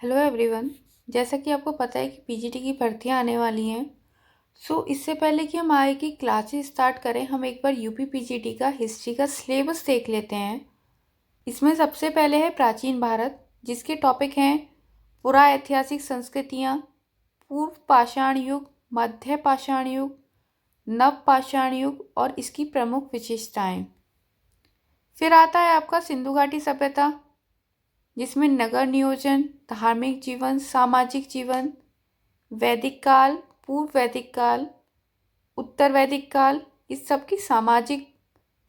Hello everyone. जैसा कि आपको पता है कि पीजीटी की भर्तियां आने वाली हैं। इससे पहले कि हम आगे की क्लासेस स्टार्ट करें, हम एक बार यूपी पीजीटी का हिस्ट्री का सिलेबस देख लेते हैं। इसमें सबसे पहले है प्राचीन भारत, जिसके टॉपिक हैं पुरा ऐतिहासिक संस्कृतियाँ, पूर्व पाषाण युग, मध्य पाषाण युग, नव पाषाण युग और इसकी प्रमुख विशेषताएं। फिर आता है आपका सिंधु घाटी सभ्यता, जिसमें नगर नियोजन, धार्मिक जीवन, सामाजिक जीवन, वैदिक काल, पूर्व वैदिक काल, उत्तर वैदिक काल, इस सब की सामाजिक,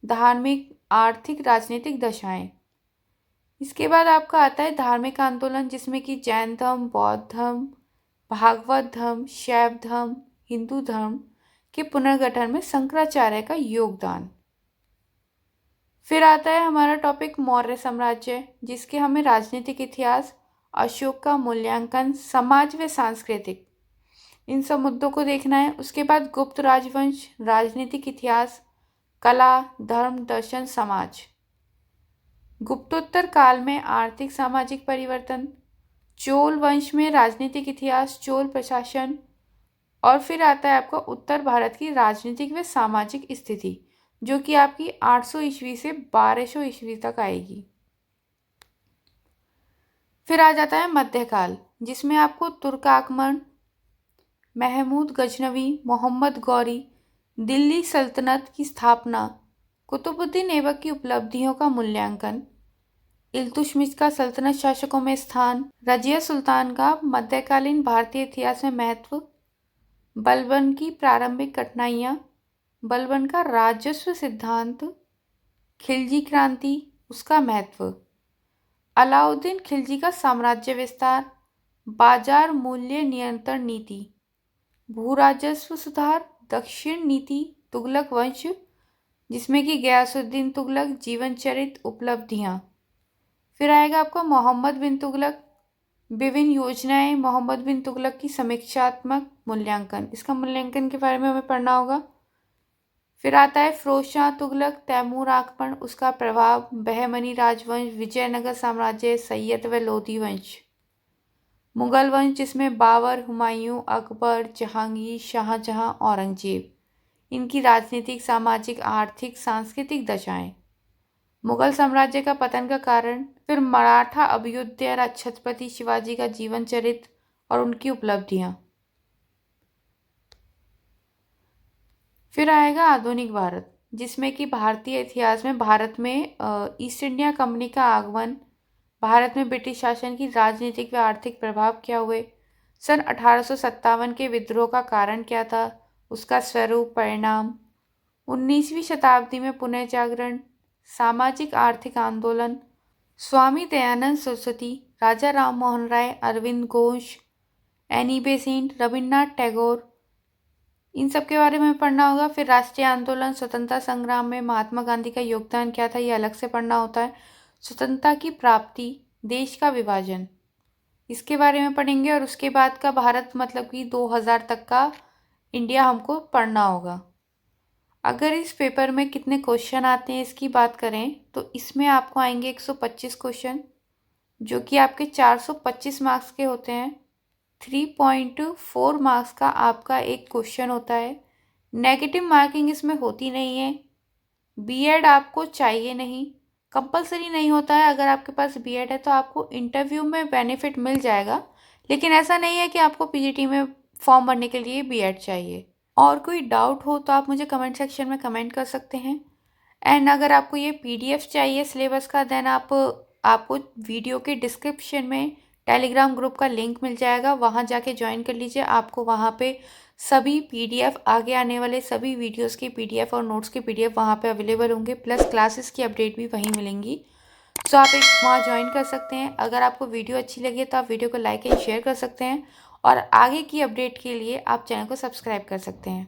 धार्मिक, आर्थिक, राजनीतिक दशाएं। इसके बाद आपका आता है धार्मिक आंदोलन, जिसमें कि जैन धर्म, बौद्ध धर्म, भागवत धर्म, शैव धर्म, हिंदू धर्म के पुनर्गठन में शंकराचार्य का योगदान। फिर आता है हमारा टॉपिक मौर्य साम्राज्य, जिसके हमें राजनीतिक इतिहास, अशोक का मूल्यांकन, समाज व सांस्कृतिक, इन सब मुद्दों को देखना है। उसके बाद गुप्त राजवंश, राजनीतिक इतिहास, कला, धर्म, दर्शन, समाज। गुप्तोत्तर काल में आर्थिक सामाजिक परिवर्तन, चोल वंश में राजनीतिक इतिहास, चोल प्रशासन। और फिर आता है आपका उत्तर भारत की राजनीतिक व सामाजिक स्थिति, जो कि आपकी 800 ईस्वी से 1200 ईस्वी तक आएगी। फिर आ जाता है मध्यकाल, जिसमें आपको तुर्क आक्रमण, महमूद गजनवी, मोहम्मद गौरी, दिल्ली सल्तनत की स्थापना, कुतुबुद्दीन ऐबक की उपलब्धियों का मूल्यांकन, इल्तुतमिश का सल्तनत शासकों में स्थान, रजिया सुल्तान का मध्यकालीन भारतीय इतिहास में महत्व, बलबन की प्रारंभिक कठिनाइयाँ, बलबन का राजस्व सिद्धांत, खिलजी क्रांति, उसका महत्व, अलाउद्दीन खिलजी का साम्राज्य विस्तार, बाजार मूल्य नियंत्रण नीति, भू राजस्व सुधार, दक्षिण नीति, तुगलक वंश, जिसमें कि गयासुद्दीन तुगलक, जीवन चरित्र, उपलब्धियां। फिर आएगा आपका मोहम्मद बिन तुगलक, विभिन्न योजनाएं, मोहम्मद बिन तुगलक की समीक्षात्मक मूल्यांकन, इसका मूल्यांकन के बारे में हमें पढ़ना होगा। फिर आता है फिरोज शाह तुगलक, तैमूर आक्रमण, उसका प्रभाव, बहमनी राजवंश, विजयनगर साम्राज्य, सैयद व लोधी वंश, मुगल वंश, जिसमें बाबर, हुमायूं, अकबर, जहांगीर, शाहजहां, औरंगजेब, इनकी राजनीतिक, सामाजिक, आर्थिक, सांस्कृतिक दशाएं, मुगल साम्राज्य का पतन का कारण, फिर मराठा अभ्युदय, छत्रपति शिवाजी का जीवन चरित्र और उनकी उपलब्धियां। फिर आएगा आधुनिक भारत, जिसमें कि भारतीय इतिहास में भारत में ईस्ट इंडिया कंपनी का आगमन, भारत में ब्रिटिश शासन की राजनीतिक व आर्थिक प्रभाव क्या हुए, सन 1857 के विद्रोह का कारण क्या था, उसका स्वरूप, परिणाम, 19वीं शताब्दी में पुनर्जागरण, सामाजिक आर्थिक आंदोलन, स्वामी दयानंद सरस्वती, राजा राम मोहन राय, अरविंद घोष, एनी बेसेंट, रविन्द्रनाथ टैगोर, इन सब के बारे में पढ़ना होगा। फिर राष्ट्रीय आंदोलन, स्वतंत्रता संग्राम में महात्मा गांधी का योगदान क्या था, ये अलग से पढ़ना होता है। स्वतंत्रता की प्राप्ति, देश का विभाजन, इसके बारे में पढ़ेंगे। और उसके बाद का भारत, मतलब कि 2000 तक का इंडिया हमको पढ़ना होगा। अगर इस पेपर में कितने क्वेश्चन आते हैं इसकी बात करें, तो इसमें आपको आएंगे 125 क्वेश्चन, जो कि आपके 425 मार्क्स के होते हैं। 3.4 मार्क्स का आपका एक क्वेश्चन होता है। नेगेटिव मार्किंग इसमें होती नहीं है। बीएड आपको चाहिए नहीं, कंपलसरी नहीं होता है। अगर आपके पास बीएड है तो आपको इंटरव्यू में बेनिफिट मिल जाएगा, लेकिन ऐसा नहीं है कि आपको पीजीटी में फॉर्म भरने के लिए बीएड चाहिए। और कोई डाउट हो तो आप मुझे कमेंट सेक्शन में कमेंट कर सकते हैं। एंड अगर आपको ये पीडीएफ चाहिए सिलेबस का, देन आपको वीडियो के डिस्क्रिप्शन में टेलीग्राम ग्रुप का लिंक मिल जाएगा, वहाँ जाके ज्वाइन कर लीजिए। आपको वहाँ पे सभी पीडीएफ, आगे आने वाले सभी वीडियोस के पीडीएफ और नोट्स के पीडीएफ वहाँ पे अवेलेबल होंगे, प्लस क्लासेस की अपडेट भी वहीं मिलेंगी। सो आप एक वहाँ ज्वाइन कर सकते हैं। अगर आपको वीडियो अच्छी लगी तो आप वीडियो को लाइक एंड शेयर कर सकते हैं, और आगे की अपडेट के लिए आप चैनल को सब्सक्राइब कर सकते हैं।